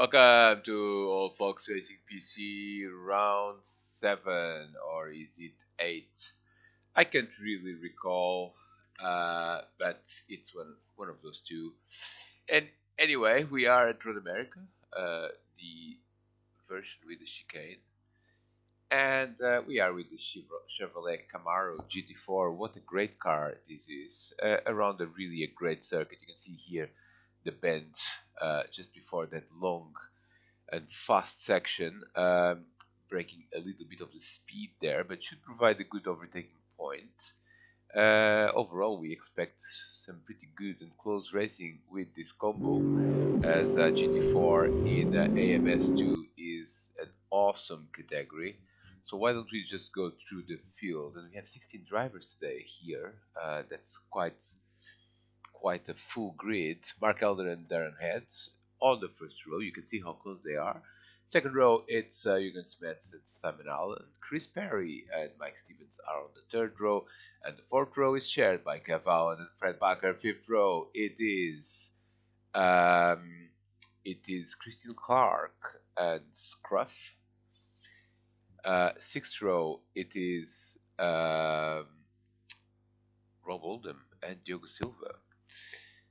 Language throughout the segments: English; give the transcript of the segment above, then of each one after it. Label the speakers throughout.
Speaker 1: Welcome to All Folks Racing PC round 7, or is it 8? I can't really recall, but it's one of those two. And anyway, we are at Road America, the version with the chicane, and we are with the Chevrolet Camaro GT4. What a great car this is! Around a great circuit. You can see here the bend just before that long and fast section, breaking a little bit of the speed there, but should provide a good overtaking point. Overall, we expect some pretty good and close racing with this combo, as GT4 in AMS2 is an awesome category. So why don't we just go through the field? And we have 16 drivers today here. That's quite a full grid. Mark Elder and Darren Head on the first row. You can see how close they are. Second row, it's Jürgen Smets and Simon Allen. Chris Perry and Mike Stevens are on the third row. And the fourth row is shared by Kev Allen and Fred Bakker. Fifth row, it is Christine Clark and Scruff. Sixth row, it is Rob Oldham and Diogo Silva.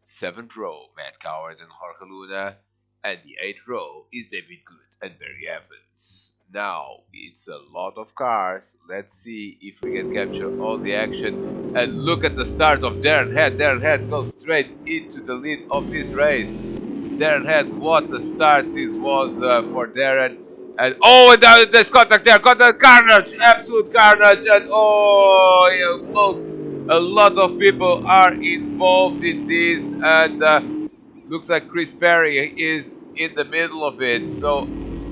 Speaker 1: Seventh row, Matt Coward and Jorge Luna. And the eighth row is David Good and Barry Evans. Now, it's a lot of cars. Let's see if we can capture all the action. And look at the start of Darren Head. Darren Head goes straight into the lead of this race. Darren Head, what a start this was for Darren. And there's contact there. Contact, carnage, absolute carnage. And almost a lot of people are involved in this. And looks like Chris Perry is in the middle of it. So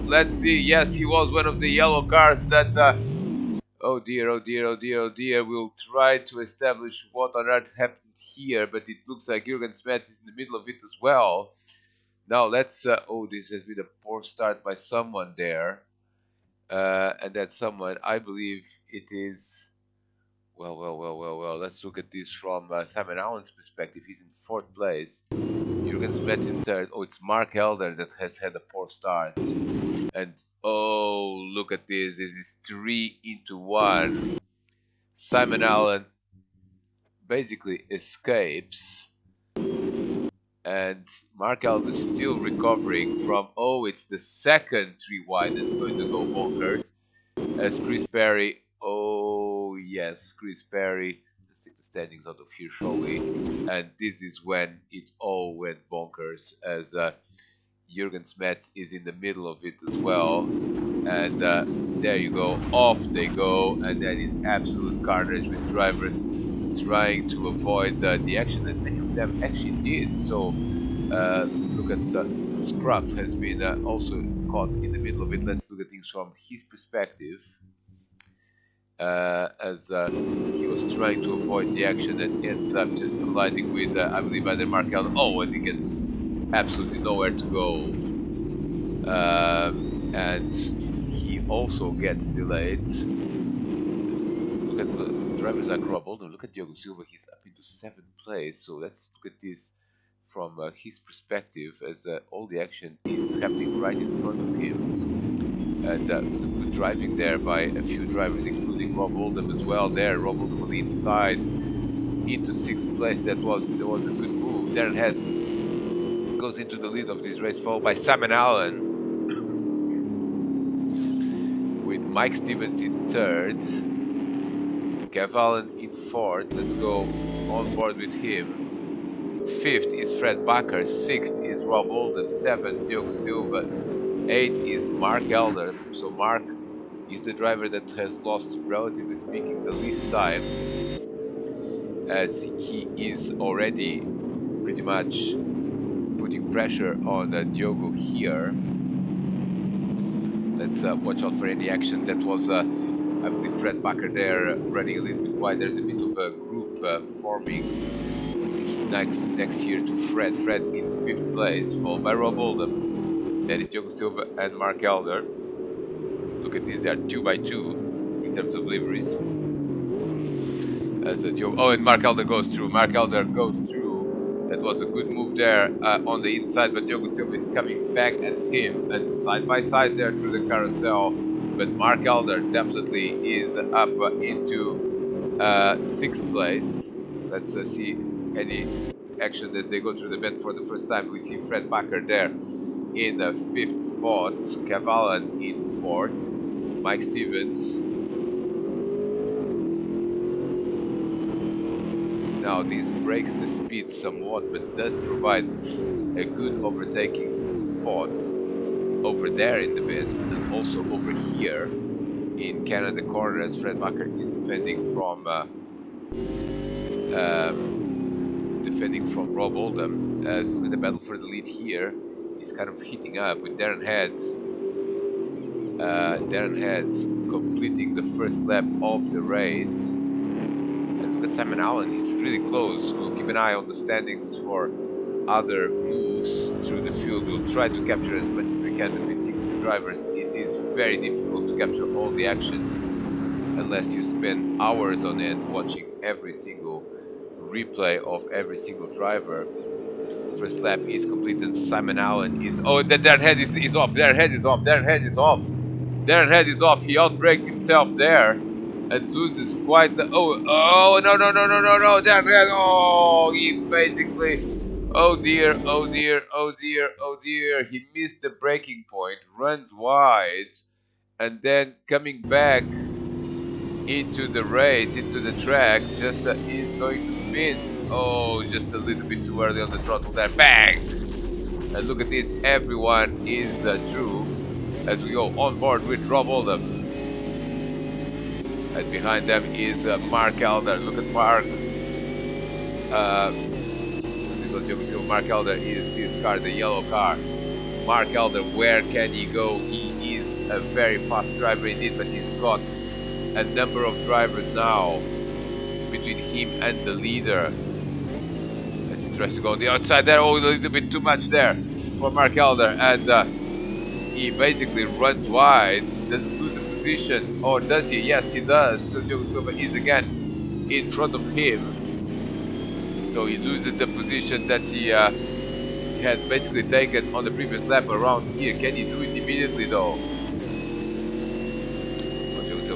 Speaker 1: let's see. Yes, he was one of the yellow cars that. Oh dear, oh dear, oh dear, oh dear. We'll try to establish what on earth happened here, but it looks like Jürgen Smets is in the middle of it as well. Now let's. This has been a poor start by someone there. And that someone, I believe it is. Well. Let's look at this from Simon Allen's perspective. He's in fourth place. Jürgen Smets in third. Oh, it's Mark Elder that has had a poor start. And look at this. This is 3 into 1. Simon Allen basically escapes. And Mark Elder is still recovering from, it's the second 3 wide that's going to go bonkers. As Chris Perry, yes, Chris Perry. Let's take the standings out of here, shall we? And this is when it all went bonkers, as Jürgen Smets is in the middle of it as well. And there you go, off they go, and that is absolute carnage with drivers trying to avoid the action, and many of them actually did. So look at Scruff has been also caught in the middle of it. Let's look at things from his perspective, as he was trying to avoid the action and ends up just colliding with, I believe, either Mark Allen. And he gets absolutely nowhere to go. And he also gets delayed. Look at the drivers like Rob Oldham. Look at Diogo Silva. He's up into 7th place. So let's look at this from his perspective, as all the action is happening right in front of him. And some good driving there by a few drivers, including Rob Oldham as well. There, Rob Oldham on the inside into 6th place. There was a good move. Darren Head goes into the lead of this race, followed by Simon Allen, with Mike Stevens in 3rd, Kev Allen in 4th. Let's go on board with him. 5th is Fred Bakker, 6th is Rob Oldham, 7th Diogo Silva, 8th is Mark Elder. So Mark is the driver that has lost, relatively speaking, the least time, as he is already pretty much putting pressure on Diogo here. Let's watch out for any action. That was, I believe, Fred Bakker there running a little bit wide. There's a bit of a group forming next here to Fred. Fred in 5th place, followed by Rob Oldham. Then it's Diogo Silva and Mark Elder. Look at this, they are 2 by 2 in terms of liveries. And Mark Elder goes through. Mark Elder goes through. That was a good move there on the inside, but Diogo Silva is coming back at him and side by side there through the carousel. But Mark Elder definitely is up into sixth place. Let's see any action as they go through the bend for the first time. We see Fred Bakker there in the fifth spot, Cavallan in fourth, Mike Stevens. Now this breaks the speed somewhat, but does provide a good overtaking spot over there in the bend and also over here in Canada corner as Fred Bakker is defending from Rob Oldham. As look at the battle for the lead here. He's kind of heating up with Darren Heads. Darren Heads completing the first lap of the race. And look at Simon Allen, he's really close. We'll keep an eye on the standings for other moves through the field. We'll try to capture as much as we can, but with 60 drivers it is very difficult to capture all the action unless you spend hours on end watching every single replay of every single driver. First lap is complete and Simon Allen is... Oh, Darren Head is off. Darren Head is off. Darren Head is off. Darren Head is off. He outbraked himself there and loses quite... Oh, no, no, no, no, no, no. Darren Head... Oh, he basically... Oh dear, oh dear, oh dear, oh dear. He missed the braking point, runs wide, and then coming back into the race, into the track, just is going to spin. Oh, just a little bit too early on the throttle there. Bang! And look at this, everyone is through as we go on board with Rob Oldham. And behind them is Mark Elder. Look at Mark. This was Diogo Silva. Mark Elder is this car, the yellow car. Mark Elder, where can he go? He is a very fast driver indeed, but he's got a number of drivers now between him and the leader. As he tries to go on the outside there. Oh, a little bit too much there for Mark Elder, and he basically runs wide, doesn't lose the position, or does he? Yes, he does, because Diogo Silva is again in front of him. So he loses the position that he had basically taken on the previous lap around here. Can he do it immediately though?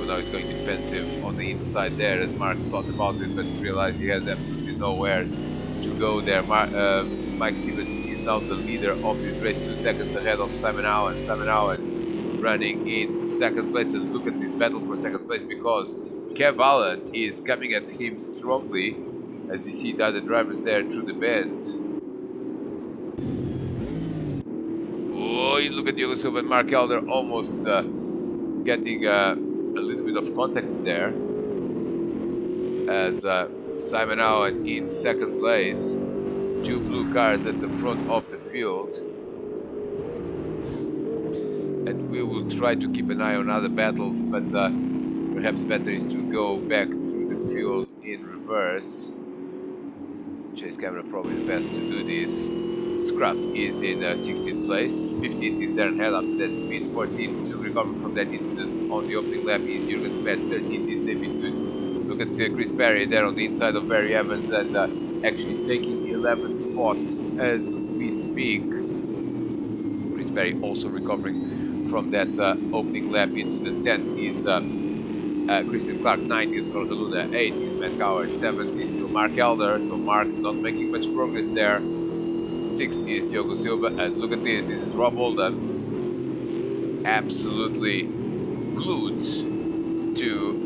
Speaker 1: Now he's going defensive on the inside there as Mark thought about it but realized he has absolutely nowhere to go there. Mike Stevens is now the leader of this race, 2 seconds ahead of Simon Allen. Simon Allen running in second place, and look at this battle for second place because Kev Allen is coming at him strongly as we see the other drivers there through the bend. Oh, you look at Diogo Silva and Mark Elder almost getting a little bit of contact there as Simon Allen in second place, 2 blue cars at the front of the field, and we will try to keep an eye on other battles, but perhaps better is to go back through the field in reverse. Chase camera probably the best to do this. Scruff is in 16th place, 15th is Darren Head after that spin, 14th to recover from that incident on the opening lap is Jürgen Spets, 13th is David Good. Look at Chris Perry there on the inside of Barry Evans and actually taking the 11th spot as we speak. Chris Perry also recovering from that opening lap incident. 10th is Christian Clark, 9th is Jorge Luna, 8th is Matt Coward, 7th is still Mark Elder, so Mark not making much progress there. 6th is Diogo Silva, and look at this is Rob Oldham, absolutely glued to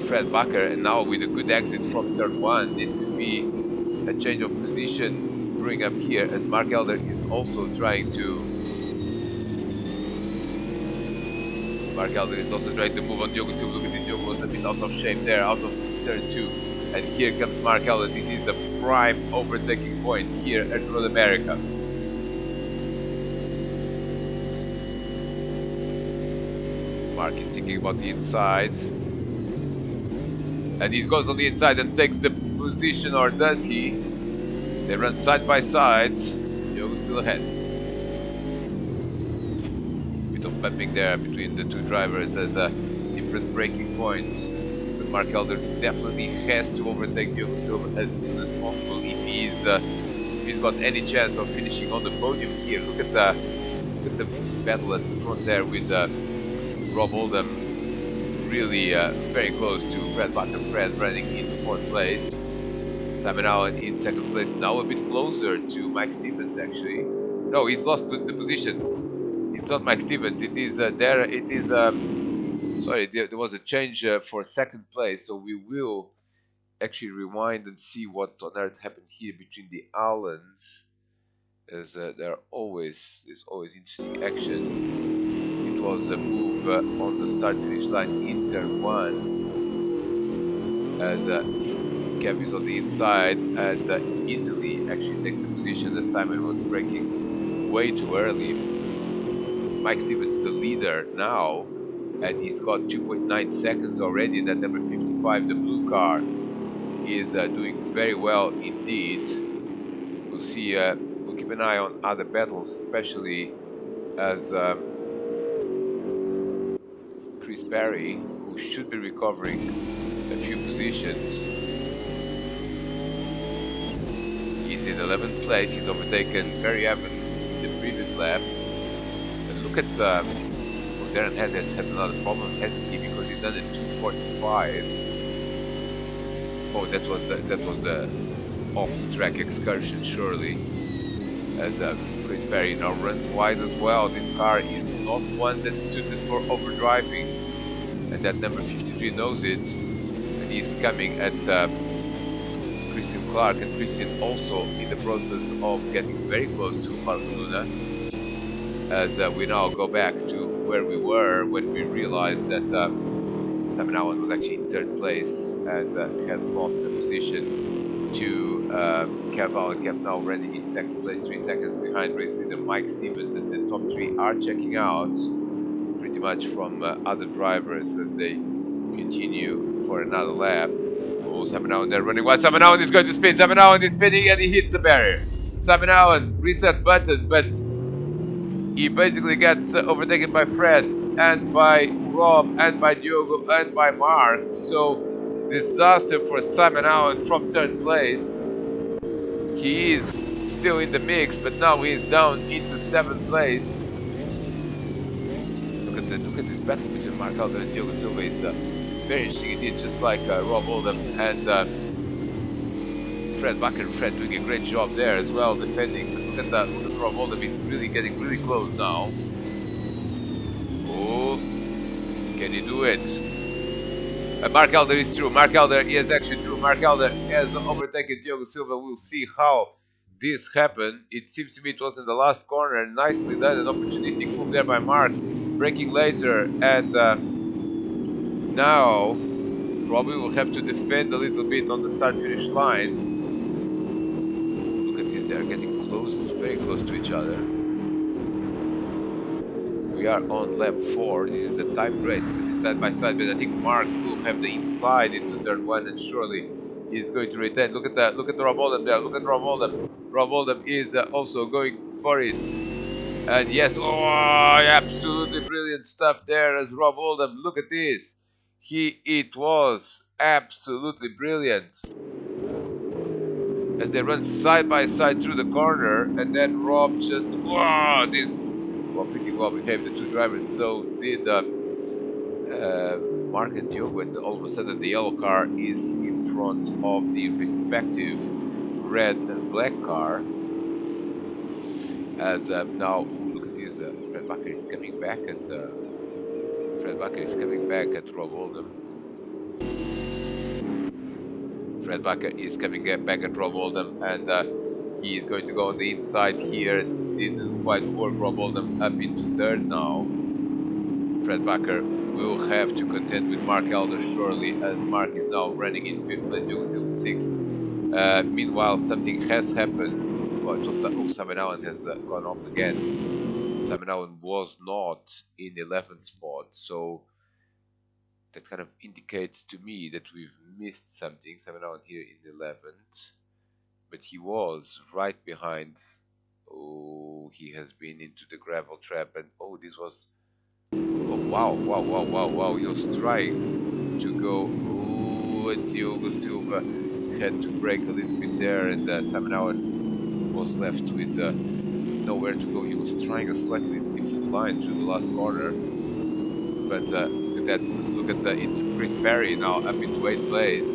Speaker 1: Fred Bakker, and now with a good exit from turn 1, this could be a change of position brewing up here as Mark Elder is also trying to move on Diogo Silva. Look at this, Diogo was a bit out of shape there, out of turn 2. And here comes Mark Elder. This is the prime overtaking point here at Road America. Mark is thinking about the inside. And he goes on the inside and takes the position, or does he? They run side by side. Diogo's still ahead. Bit of bumping there between the two drivers as different braking points. But Mark Elder definitely has to overtake Diogo Silva as soon as possible. if he's got any chance of finishing on the podium here. Look at the battle at the front there with Rob Oldham really very close to Fred Bucker. Fred running in fourth place. Simon Allen in second place. Now a bit closer to Mike Stevens actually. No, he's lost the position. It's not Mike Stevens. It is there. It is. Sorry, there was a change for second place. So we will actually rewind and see what on earth happened here between the Allens. As there's always interesting action. It was a move on the start finish line in turn one as Kev is on the inside and easily actually takes the position that Simon was braking way too early. Mike Stevens the leader now, and he's got 2.9 seconds already. That number 55, the blue car, is doing very well indeed. We'll see. We'll keep an eye on other battles, especially as Chris Barry, who should be recovering a few positions. He's in 11th place. He's overtaken Barry Evans in the previous lap. And look at Darren has had another problem, hasn't he? Because he's done a 2:45. Oh, that was the off-track excursion, surely. As Chris Barry now runs wide as well. This car is not one that's suited for overdriving, and that number 53 knows it, and he's coming at Christian Clark, and Christian also in the process of getting very close to Barcelona. As we now go back to where we were when we realized that Simon Allen was actually in third place and had lost a position to Kev Allen. Kev now running in second place, 3 seconds behind race leader Mike Stevens, and the top three are checking out pretty much from other drivers as they continue for another lap. Oh, Simon Allen there running wide. Simon Allen is going to spin. Simon Allen is spinning and he hits the barrier. Simon Allen reset button, but he basically gets overtaken by Fred and by Rob and by Diogo and by Mark. So disaster for Simon Allen from third place. He is still in the mix, but now he is down into 7th place. Look at this battle between Mark Alder and Diogo Silva. It's very interesting indeed, just like Rob Oldham and Fred Bucker. Fred doing a great job there as well, defending. But look at Rob Oldham. He's really getting really close now. Oh, can he do it? Mark Alder is through. Mark Alder is actually through. Mark Alder has overtaken Diogo Silva. We'll see how this happened. It seems to me it was in the last corner. Nicely done. An opportunistic move there by Mark. Braking later. And now probably will have to defend a little bit on the start-finish line. Look at this. They're getting close, very close to each other. We are on lap 4. This is the time race. Side by side, but I think Mark will have the inside into turn 1, and surely he's going to retain. Look at the Rob Oldham there. Look at Rob Oldham. Rob Oldham is also going for it, and yes, oh, absolutely brilliant stuff there as Rob Oldham. Look at this. It was absolutely brilliant as they run side by side through the corner, and then Rob just pretty well behaved, the two drivers. So did. Mark and Diogo, and all of a sudden the yellow car is in front of the respective red and black car. As now, look at this, Fred Bucker is coming back at Rob Oldham. Fred Bucker is coming back at Rob Oldham, and he is going to go on the inside here. Didn't quite work. Rob Oldham up into third now. Fred Bucker will have to contend with Mark Alder surely, as Mark is now running in 5th place, Diogo Silva 6th. Meanwhile, something has happened. Well, Simon Allen has gone off again. Simon Allen was not in the 11th spot, so that kind of indicates to me that we've missed something. Simon Allen here in the 11th, but he was right behind. Oh, he has been into the gravel trap, and oh, this was. Oh, wow. He was trying to go. Oh, and Diogo Silva had to brake a little bit there, and Samenauen was left with nowhere to go. He was trying a slightly different line through the last corner, but look at that! Look at it's Chris Perry now up into eighth place.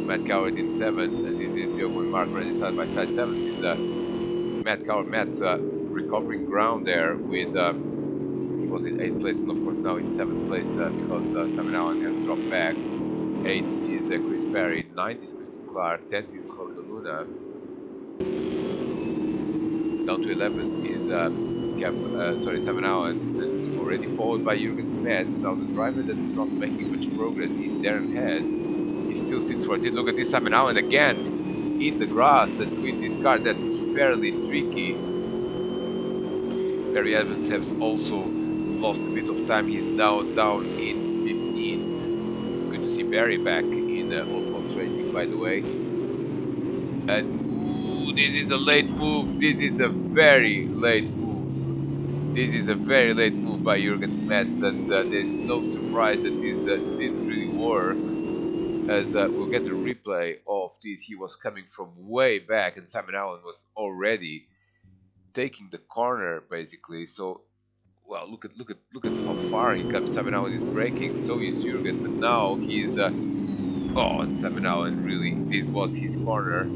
Speaker 1: Matt Coward in seventh, and this is Diogo and Mark running side by side. Seventh is Matt Coward. Matt's recovering ground there with. He was in eighth place, and of course now in seventh place because Samenauen has dropped back. Eighth is Chris Perry. Ninth is Christian Clark. 10th is Jorge Luna. Down to 11th is Samenauen, and already followed by Jürgen Smets. Now the driver that's not making much progress is Darren Heads. He still sits 14th. Look at this Samenauen again in the grass and with this car that's fairly tricky. Barry Evans has also lost a bit of time. He's now down in 15th. Good to see Barry back in Old Fox Racing, by the way. And ooh, this is a late move. This is a very late move. This is a very late move by Jürgen Smets, and there's no surprise that this didn't really work. As we'll get a replay of this, he was coming from way back, and Samenauen was already taking the corner basically. So, well, look at how far he comes. Samenauen is braking, so is Jürgen, but now he's and Samenauen really, this was his corner.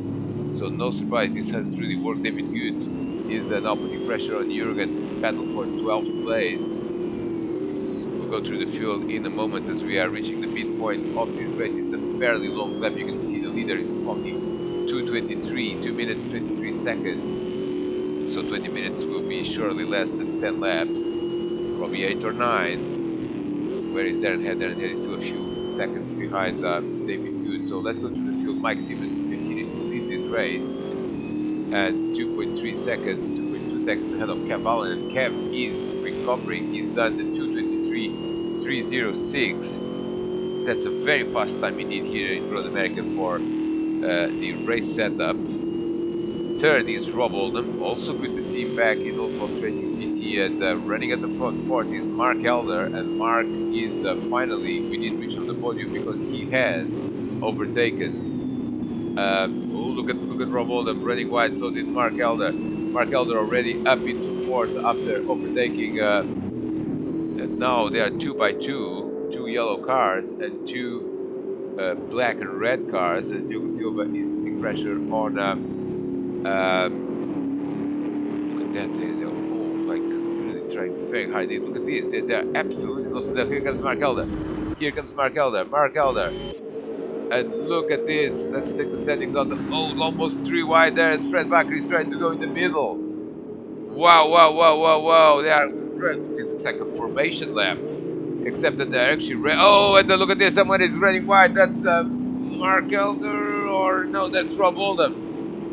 Speaker 1: So no surprise, this hasn't really worked. David Good is now putting pressure on Jürgen. Battle for 12th place. We'll go through the field in a moment as we are reaching the midpoint of this race. It's a fairly long lap. You can see the leader is clocking 2:23, 2 minutes 23 seconds. So 20 minutes will be surely less than 10 laps, probably 8 or 9. Where is Darren Head? Darren Head is still a few seconds behind David Good. So let's go through the field. Mike Stevens continues to lead this race at 2.3 seconds, 2.2 seconds ahead of Kev Allen, and Kev is recovering. He's done the 2:23.306. That's a very fast time indeed here in Road America for the race setup. Third is Rob Oldham, also good to see him back in Old Fox Racing PC, and running at the front. Fourth is Mark Elder, and Mark is finally within reach of the podium because he has overtaken. Look at Rob Oldham running wide. So did Mark Elder. Mark Elder already up into fourth after overtaking. And now they are 2 by 2, 2 yellow cars and 2 black and red cars. As Diogo Silva is putting pressure on. Look at that, they're all like really trying very hard. Look at this, they're absolutely not. Here comes Mark Elder. Here comes Mark Elder. Mark Elder. And look at this. Let's take the standings on them. Oh, almost 3 wide there as Fred Bakker is trying to go in the middle. Wow, wow, wow, wow, wow. They are. This looks like a formation lap. Except that they're actually. Oh, and then look at this. Someone is running wide. That's Mark Elder. Or no, that's Rob Oldham.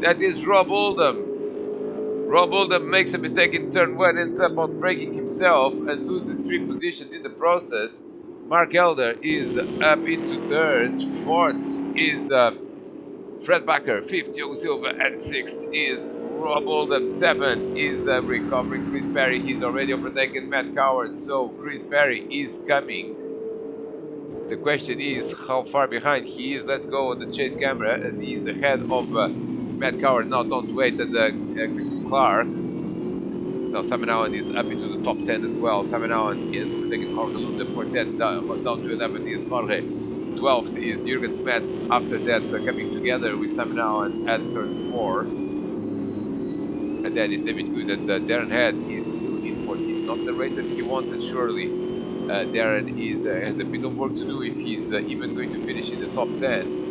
Speaker 1: That is Rob Oldham. Rob Oldham makes a mistake in turn 1, ends up on braking himself and loses 3 positions in the process. Mark Elder is up into third. Fourth is Fred Bakker. Fifth, Diogo Silva. And sixth is Rob Oldham. Seventh is recovering Chris Perry. He's already overtaken Matt Coward, so Chris Perry is coming. The question is how far behind he is. Let's go on the chase camera as he is ahead of Matt Coward. Now don't wait, and Christian Clark. Now Samenauen is up into the top 10 as well. Samenauen is overtaking Jorge Lunda for 10, down to 11 is Jorge. 12th is Jürgen Smets. After that, coming together with Samenauen at turn 4. And then is David Good, and Darren Head is still in 14th. Not the rate that he wanted, surely. Darren has a bit of work to do if he's even going to finish in the top 10.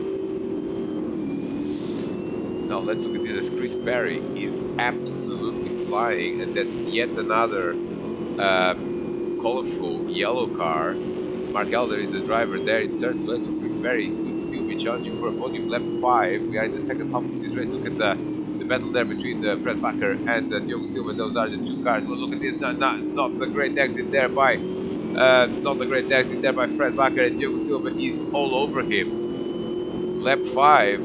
Speaker 1: Now let's look at this. Chris Perry is absolutely flying, and that's yet another colorful yellow car. Mark Elder is the driver there in third place, so Chris Perry could still be challenging for a podium. Lap 5. We are in the second half of this race. Look at the battle there between Fred Bakker and Diogo Silva. Those are the 2 cars. Well, look at this. Not a great exit there by Fred Bakker, and Diogo Silva is all over him. Lap 5.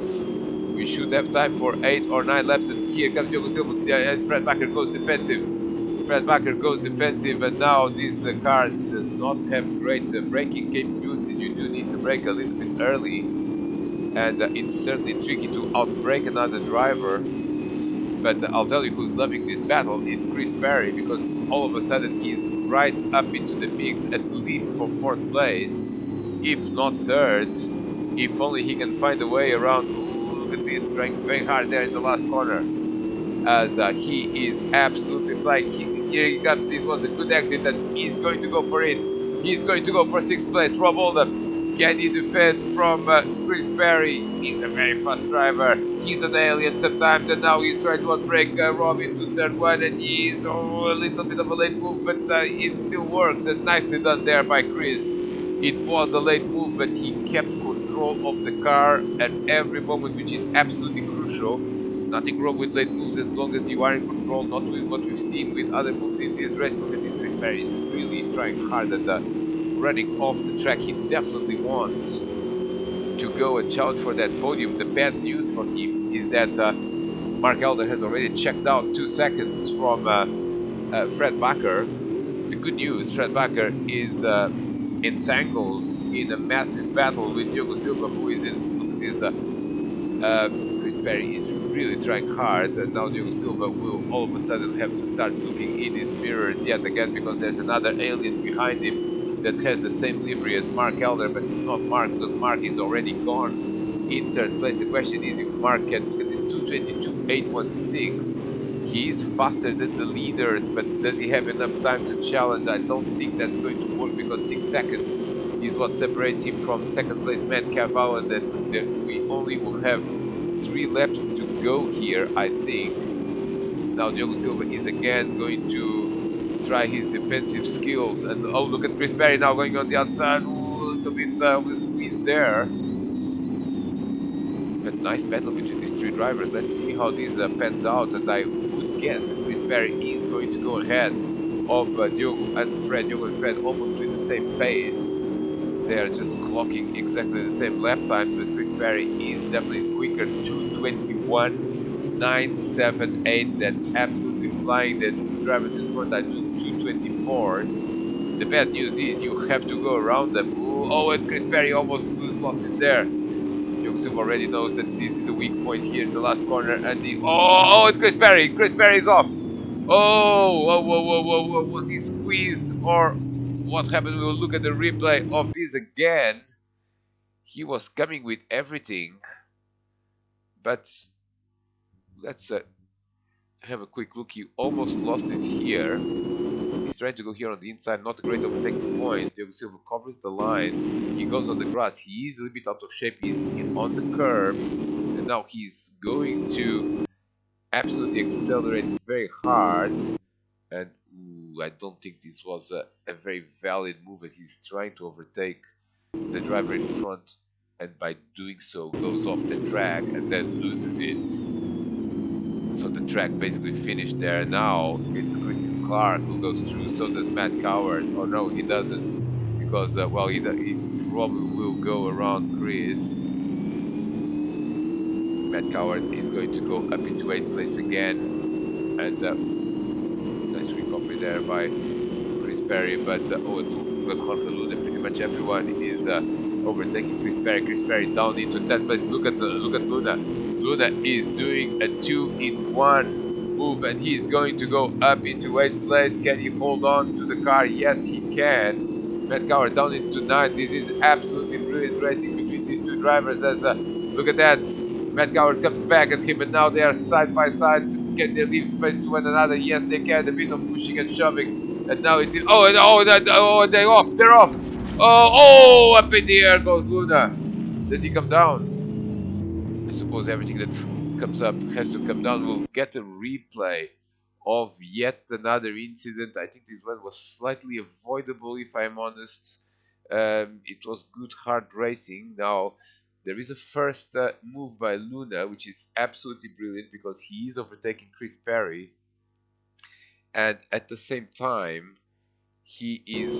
Speaker 1: We should have time for 8 or 9 laps, and here comes Diogo Silva, and Fred Bakker goes defensive. Fred Bakker goes defensive, and now this car does not have great braking capabilities. You do need to brake a little bit early. and it's certainly tricky to outbrake another driver. But I'll tell you who's loving this battle is Chris Perry, because all of a sudden he's right up into the mix, at least for fourth place, if not third. If only he can find a way around. Ooh, look at this, trying very hard there in the last corner, as he is absolutely flying. Here he comes. This was a good exit, and he's going to go for it. He's going to go for sixth place. Rob Oldham, can he defend from Chris Perry? He's a very fast driver. He's an alien sometimes, and now he's trying to outbreak Rob into third one, and he's a little bit of a late move, but it still works, and nicely done there by Chris. It was a late move, but he kept control of the car at every moment, which is absolutely crucial. Nothing wrong with late moves as long as you are in control, not with what we've seen with other moves in this race. Look at this, Chris Perry is really trying hard at running off the track. He definitely wants to go and challenge for that podium. The bad news for him is that Mark Elder has already checked out 2 seconds from Fred Bakker. The good news, Fred Bakker is entangled in a massive battle with Diogo Silva, who is in, look at this, Chris Perry is really trying hard, and now Diogo Silva will all of a sudden have to start looking in his mirrors yet again, because there's another alien behind him that has the same livery as Mark Elder, but it's not Mark, because Mark is already gone in third place. The question is if Mark can, look at this, 2:22.816. He is faster than the leaders, but does he have enough time to challenge? I don't think that's going to work, because 6 seconds is what separates him from second place Matt Cavallo, and then we only will have 3 laps to go here, I think. Now Diogo Silva is again going to try his defensive skills, and oh, look at Chris Perry now going on the outside. Ooh, a little bit of a squeeze there. But nice battle between these 3 drivers. Let's see how this pans out, and I would guess that Chris Perry is going to go ahead of Diogo and Fred. Diogo and Fred almost with the same pace. They are just clocking exactly the same lap times, but Chris Perry is definitely quicker. 2:21.978. That's absolutely flying. The 2 drivers in front are doing 2:24s. The bad news is you have to go around them. Ooh, oh, and Chris Perry almost lost it there. Joseph already knows that this is a weak point here in the last corner, and it's Chris Perry. Chris Perry is off. Oh, whoa, whoa, whoa, whoa, whoa. Was he squeezed, or what happened? We will look at the replay of this again. He was coming with everything, but let's have a quick look. He almost lost it here. He's trying to go here on the inside, not a great overtaking point. Diogo Silva covers the line. He goes on the grass. He is a little bit out of shape. He's on the curb, and now he's going to absolutely accelerate very hard. And ooh, I don't think this was a very valid move, as he's trying to overtake the driver in front, and by doing so goes off the track and then loses it. So the track basically finished there. Now it's Christian Clark who goes through, so does Matt Coward. Or no, he doesn't, because well, he probably will go around Chris. Matt Coward is going to go up into 8th place again, and nice recovery there by Chris Perry. But oh, and look at Jorge Luna. Pretty much everyone is overtaking Chris Perry. Chris Perry down into 10th place. Look at Luna. Luna is doing a 2-in-1 move, and he's going to go up into 8th place. Can he hold on to the car? Yes, he can. Matt Coward down into 9th. This is absolutely brilliant racing between these 2 drivers. As look at that, Matt Coward comes back at him, and now they are side by side. Can they leave space to one another? Yes, they can. A bit of pushing and shoving, and now it's they're off. They're off. Up in the air goes Luna. Does he come down? I suppose everything that comes up has to come down. We'll get a replay of yet another incident. I think this one was slightly avoidable, if I'm honest. It was good, hard racing. Now, there is a first move by Luna, which is absolutely brilliant, because he is overtaking Chris Perry. And at the same time, he is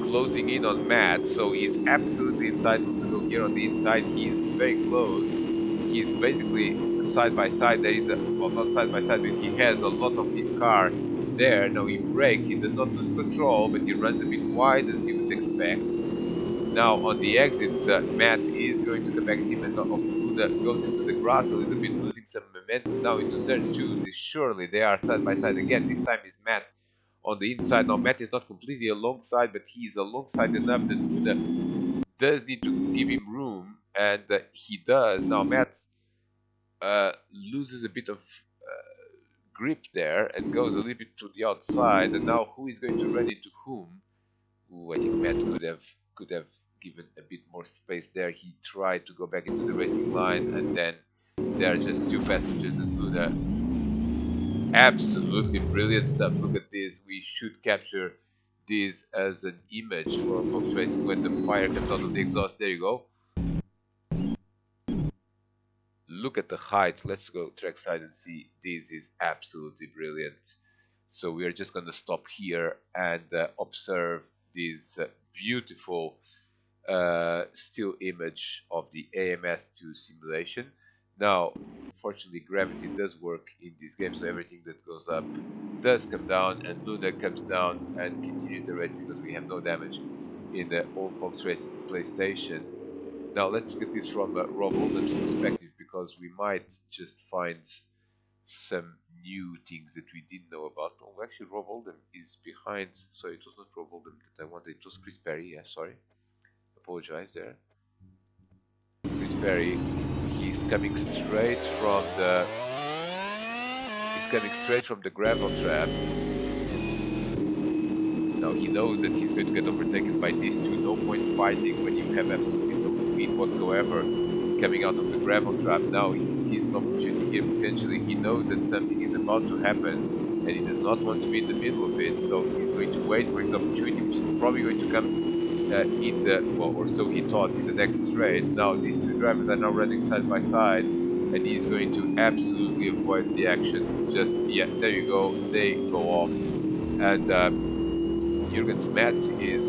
Speaker 1: closing in on Matt, so he's absolutely entitled to go here on the inside. He is very close. He's basically side by side. There is well, not side by side, but he has a lot of his car there. Now he brakes. He does not lose control, but he runs a bit wide, as you would expect. Now on the exits, Matt is going to come back at him, and also Luna goes into the grass a little bit, losing some momentum. Now into turn two, surely they are side by side again. This time is Matt on the inside. Now Matt is not completely alongside, but he's alongside enough that Luna does need to give him room, and he does. Now Matt loses a bit of grip there and goes a little bit to the outside. And now who is going to run into whom? Ooh, I think Matt could have given a bit more space there. He tried to go back into the racing line, and then there are just two passengers and Luna. Absolutely brilliant stuff. Look at this. We should capture this as an image for Fox Racing when the fire comes out of the exhaust. There you go. Look at the height. Let's go trackside and see. This is absolutely brilliant. So we are just going to stop here and observe this beautiful still image of the AMS2 simulation. Now, fortunately, gravity does work in this game, so everything that goes up does come down, and Luna comes down and continues the race because we have no damage in the Old Fox Racing PlayStation. Now, let's look at this from Rob Oldham's perspective because we might just find some new things that we didn't know about. Oh, actually, Rob Oldham is behind, so it was not Rob Oldham that I wanted, it was Chris Perry, yeah, sorry. Apologize there. Chris Perry, he's coming straight from the gravel trap. Now he knows that he's going to get overtaken by these two. No point fighting when you have absolutely no speed whatsoever coming out of the gravel trap. Now he sees an opportunity here potentially. He knows that something is about to happen and he does not want to be in the middle of it, so he's going to wait for his opportunity, which is probably going to come in the, well, or so he thought, in the next straight. Now these two drivers are now running side by side and he's going to absolutely avoid the action. Just, yeah, there you go, they go off. And Jürgen Smets is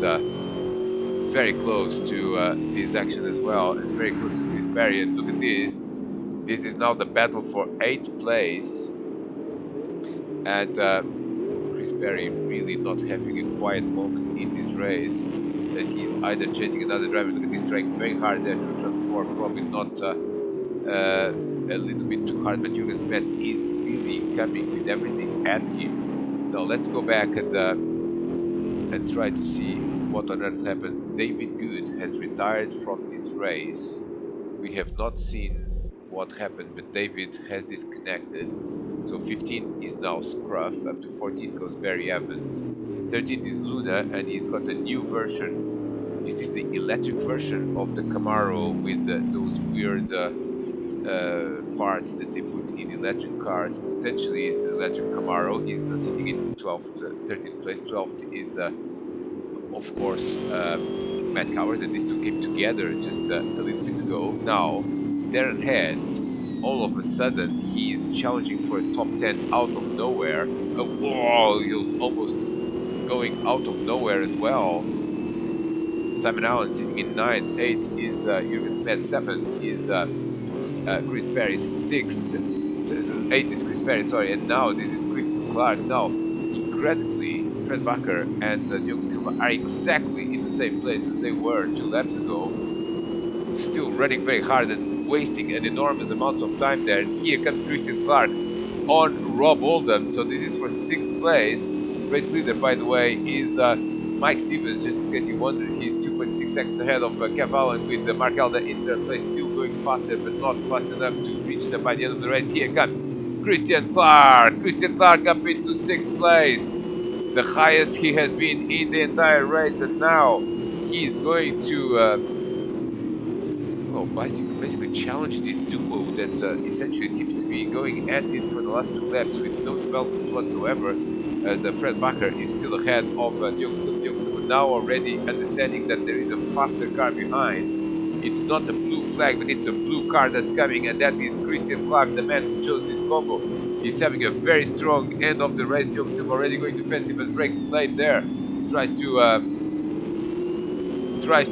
Speaker 1: very close to this action as well, and very close to Chris Perry. And look at this. This is now the battle for 8th place. And Chris Perry really not having a quiet moment in this race, as he's either chasing another driver. Look at this, trying very hard there to transform, probably not a little bit too hard, but Jürgen Smets is really coming with everything at him. Now let's go back and try to see what on earth happened. David Good has retired from this race. We have not seen what happened, but David has disconnected. So 15 is now Scruff, up to 14 goes Barry Evans, 13 is Luna, and he's got a new version. This is the electric version of the Camaro with those weird parts that they put in electric cars. Potentially is the electric Camaro. He's sitting in 12th, 13th place. 12th is of course Matt Coward, and these two came together just a little bit ago. Now Darren Heads, all of a sudden he is challenging for a top 10 out of nowhere. Whoa, he was almost going out of nowhere as well. Simon Allen sitting in 9th, 8th is Jürgen Smets, 7th is Chris Perry, 6th, 8th is Chris Perry, sorry, and now this is Christian Clark. Now, incredibly, Fred Bakker and Diogo Silva are exactly in the same place as they were 2 laps ago, still running very hard and wasting an enormous amount of time there. And here comes Christian Clark on Rob Oldham, so this is for 6th place. Race leader, by the way, is Mike Stevens, just in case you wondered. He's 2.6 seconds ahead of Kev Allen, with Mark Alda in 3rd place, still going faster, but not fast enough to reach them by the end of the race. Here comes Christian Clark. Christian Clark up into 6th place, the highest he has been in the entire race, and now he is going to basically challenge this duo that essentially seems to be going at it for the last 2 laps with no developments whatsoever, as Fred Bakker is still ahead of Diogo Silva, now already understanding that there is a faster car behind. It's not a blue flag, but it's a blue car that's coming, and that is Christian Clark, the man who chose this combo. He's having a very strong end of the race. Diogo Silva already going defensive, but breaks late there. Tries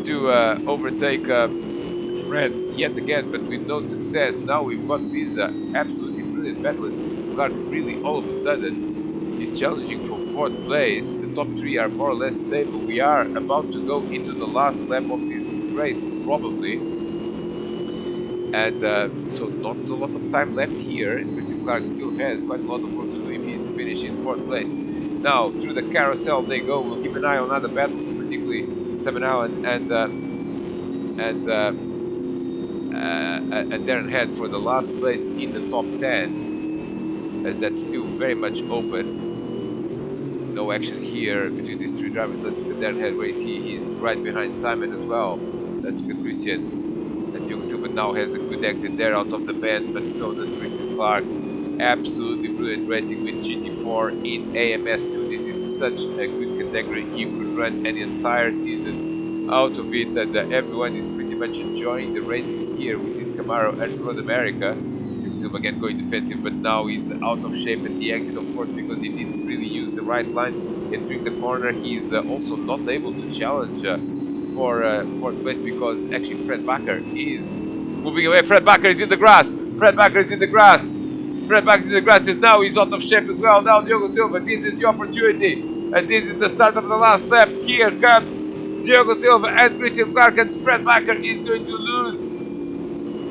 Speaker 1: to overtake Fred yet again, but with no success. Now we've got this absolutely brilliant battle as Christian Clark really all of a sudden is challenging for 4th place. top three are more or less stable. We are about to go into the last lap of this race, probably. And so not a lot of time left here, and Christian Clark still has quite a lot of work to do if he is to finish in fourth place. Now through the carousel they go. We'll keep an eye on other battles, particularly Semenau and and Darren Head for the last place in the top 10, as that's still very much open. No action here between these three drivers. Let's look at Darren Head. Where is he? He's right behind Simon as well. Let's look at Christian. And Diogo Silva now has a good exit there out of the bend, but so does Christian Clark. Absolutely brilliant racing with GT4 in AMS2. This is such a good category. You could run an entire season out of it, and everyone is pretty much enjoying the racing here with this Camaro at Road America. Diogo Silva again going defensive, but now he's out of shape at the exit, of course, because he didn't really use the right line entering the corner. He's also not able to challenge for fourth place because actually Fred Bakker is moving away. Fred Bakker is in the grass. Fred Bakker is in the grass. Fred Bakker is in the grass. Is now he's out of shape as well. Now Diogo Silva, this is the opportunity, and this is the start of the last lap. Here comes Diogo Silva and Christian Clark, and Fred Bakker is going to lose.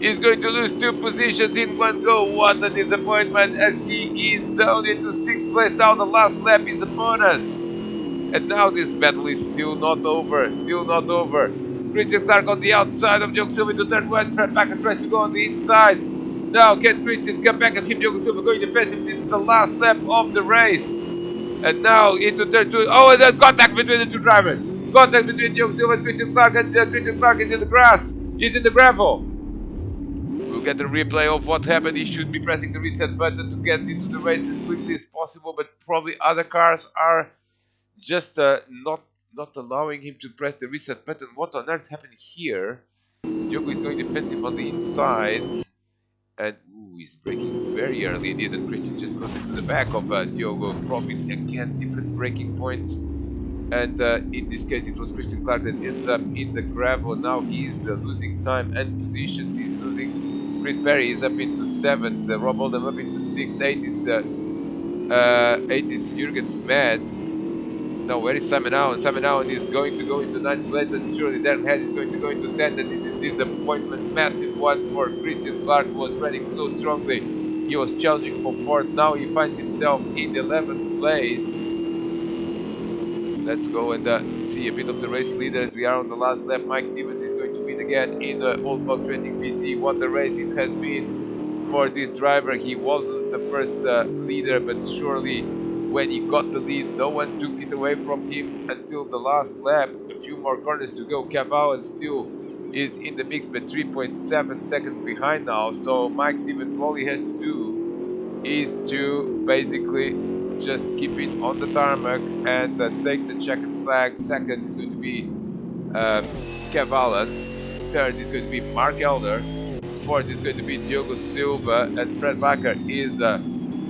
Speaker 1: He's going to lose two positions in one go. What a disappointment, as he is down into sixth place. Now the last lap is upon us. And now this battle is still not over. Still not over. Christian Clark on the outside of Diogo Silva into turn one. Fred Bakker tries to go on the inside. Now can Christian come back at him? Diogo Silva going defensive. This is the last lap of the race. And now into turn two. Oh, and there's contact between the two drivers. Contact between Diogo Silva and Christian Clark. And Christian Clark is in the grass. He's in the gravel. We'll get a replay of what happened. He should be pressing the reset button to get into the race as quickly as possible. But probably other cars are just not allowing him to press the reset button. What on earth happened here? Diogo is going defensive on the inside, and he's braking very early indeed, and Christian just goes into the back of Diogo, probably again different braking points. And in this case it was Christian Clark that ends up in the gravel. Now he's losing time and positions. He's losing. Chris Berry is up into 7th, Rob Oldham up into 6th, 8th is Jürgen Smets. Now where is Simon Allen? Simon Allen is going to go into 9th place, and surely Darren Head is going to go into 10th, and this is disappointment, massive one for Christian Clark, who was running so strongly. He was challenging for 4th, now he finds himself in the 11th place. Let's go and see a bit of the race leader as we are on the last lap. Mike Stevens is going to win again in the Old Fox Racing PC. What a race it has been for this driver. He wasn't the first leader, but surely when he got the lead, no one took it away from him until the last lap. A few more corners to go. Caval still is in the mix, but 3.7 seconds behind now. So Mike Stevens, all he has to do is to basically just keep it on the tarmac and take the checkered flag. Second is going to be Cavallan. Third is going to be Mark Elder. Fourth is going to be Diogo Silva, and Fred Bakker is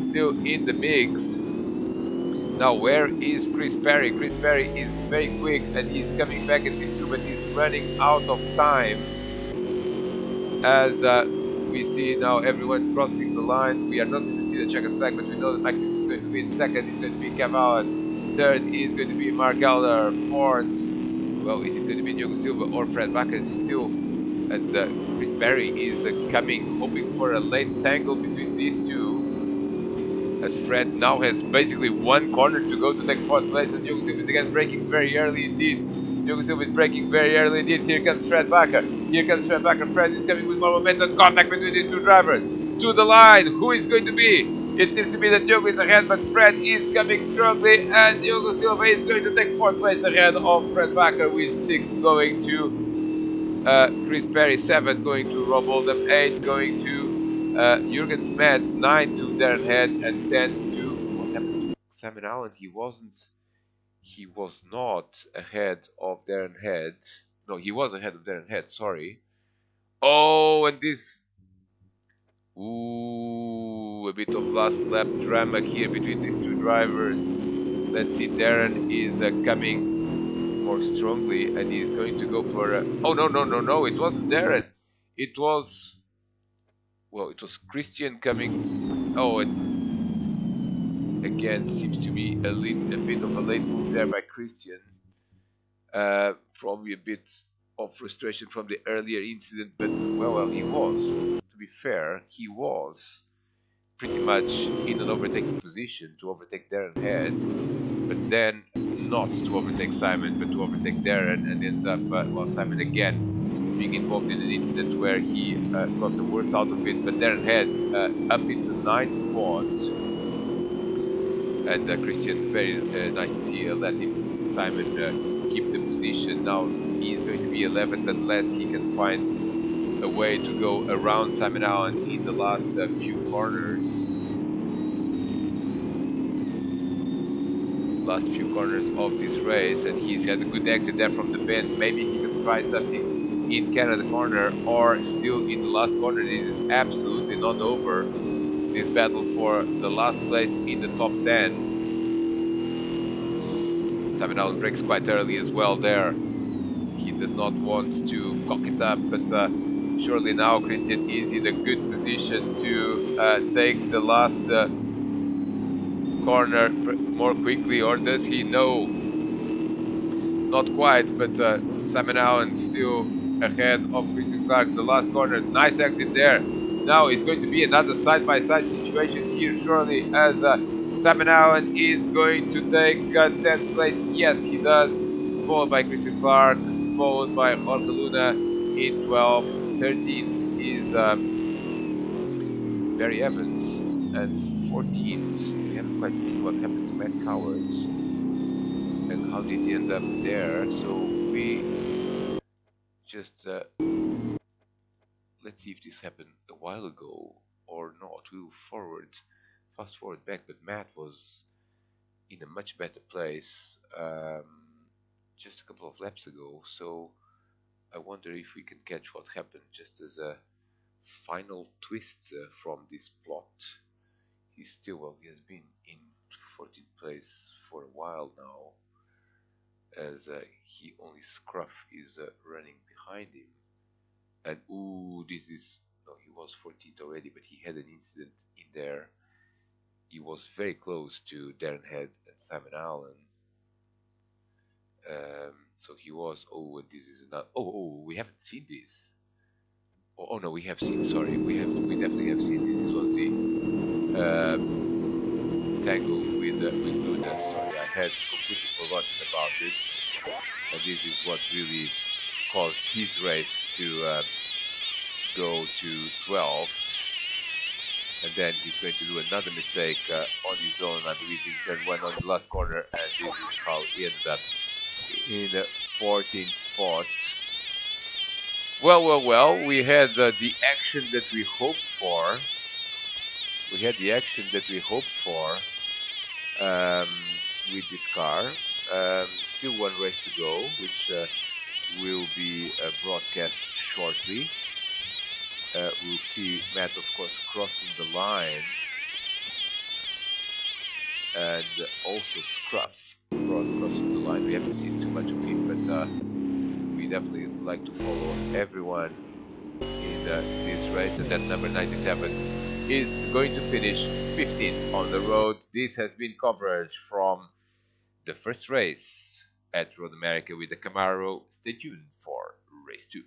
Speaker 1: still in the mix. Now where is Chris Perry? Chris Perry is very quick and he's coming back at this 2, but he's running out of time. As we see now everyone crossing the line. We are not going to see the checkered flag, but we know that Maxim is going to win. Second is going to be Cavallan. Third is going to be Mark Elder. Fourth, well, is it going to be Diogo Silva or Fred Bakker? Still, and Chris Perry is coming, hoping for a late tangle between these two. As Fred now has basically one corner to go to take 4th place, and Diogo Silva is again braking very early indeed. Diogo Silva is braking very early indeed. Here comes Fred Bakker. Here comes Fred Bakker. Fred is coming with more momentum. Contact between these two drivers. To the line. Who is going to be? It seems to be that Diogo is ahead, but Fred is coming strongly, and Diogo Silva is going to take 4th place ahead of Fred Bakker, with 6th going to Chris Perry, 7th going to Rob Oldham, 8th going to Jürgen Smets, 9th to Darren Head, and 10th to, what happened to Simon Allen? He was not ahead of Darren Head. No, he was ahead of Darren Head, sorry. Oh, and this, a bit of last lap drama here between these two drivers. Let's see, Darren is coming more strongly, and he's going to go for oh, no, it wasn't Darren. It was, well, it was Christian coming. Oh, and Again, seems to be a bit of a late move there by Christian. Probably a bit of frustration from the earlier incident, but well, he was. To be fair, he was pretty much in an overtaking position to overtake Darren Head, but then not to overtake Simon, but to overtake Darren, and ends up, Simon again being involved in an incident where he got the worst out of it, but Darren Head up into 9th spot, and Christian, very nice to see, letting Simon keep the position. Now he is going to be 11th unless he can find a way to go around Simon Allen in the last few corners. Last few corners of this race, and he's had a good exit there from the bend. Maybe he can try something in Canada corner or still in the last corner. This is absolutely not over. This battle for the last place in the top 10. Simon Allen breaks quite early as well there. He does not want to cock it up, but surely now Christian is in a good position to take the last corner more quickly, or does he know? Not quite, but Simon Allen still ahead of Christian Clark. The last corner, nice exit there. Now it's going to be another side-by-side situation here, surely, as Simon Allen is going to take 10th place. Yes, he does. Followed by Christian Clark, followed by Jorge Luna in 12th. 13th is Barry Evans, and 14th, we haven't quite seen what happened to Matt Coward and how did he end up there. So we just let's see if this happened a while ago or not. We'll fast forward back, but Matt was in a much better place just a couple of laps ago. So I wonder if we can catch what happened just as a final twist from this plot. He's still, well, he has been in 14th place for a while now, as he only Scruff is running behind him. And ooh, this is, no, he was 14th already, but he had an incident in there. He was very close to Darren Head and Simon Allen. So he was, oh, and this is not, we haven't seen this. Oh, no, we have seen, sorry, we definitely have seen this. This was the tangle with Luna. Sorry, I had completely forgotten about it. And this is what really caused his race to go to 12th. And then he's going to do another mistake on his own, I believe, in turn 1 on the last corner. And this is how he ended up in 14th spot. Well, we had the action that we hoped for. We had the action that we hoped for with this car. Still one race to go, which will be broadcast shortly. We'll see Matt, of course, crossing the line, and also Scruff crossing the line. We haven't seen too much of him, but we definitely like to follow everyone in this race. And that number 97 is going to finish 15th on the road. This has been coverage from the first race at Road America with the Camaro. Stay tuned for race 2.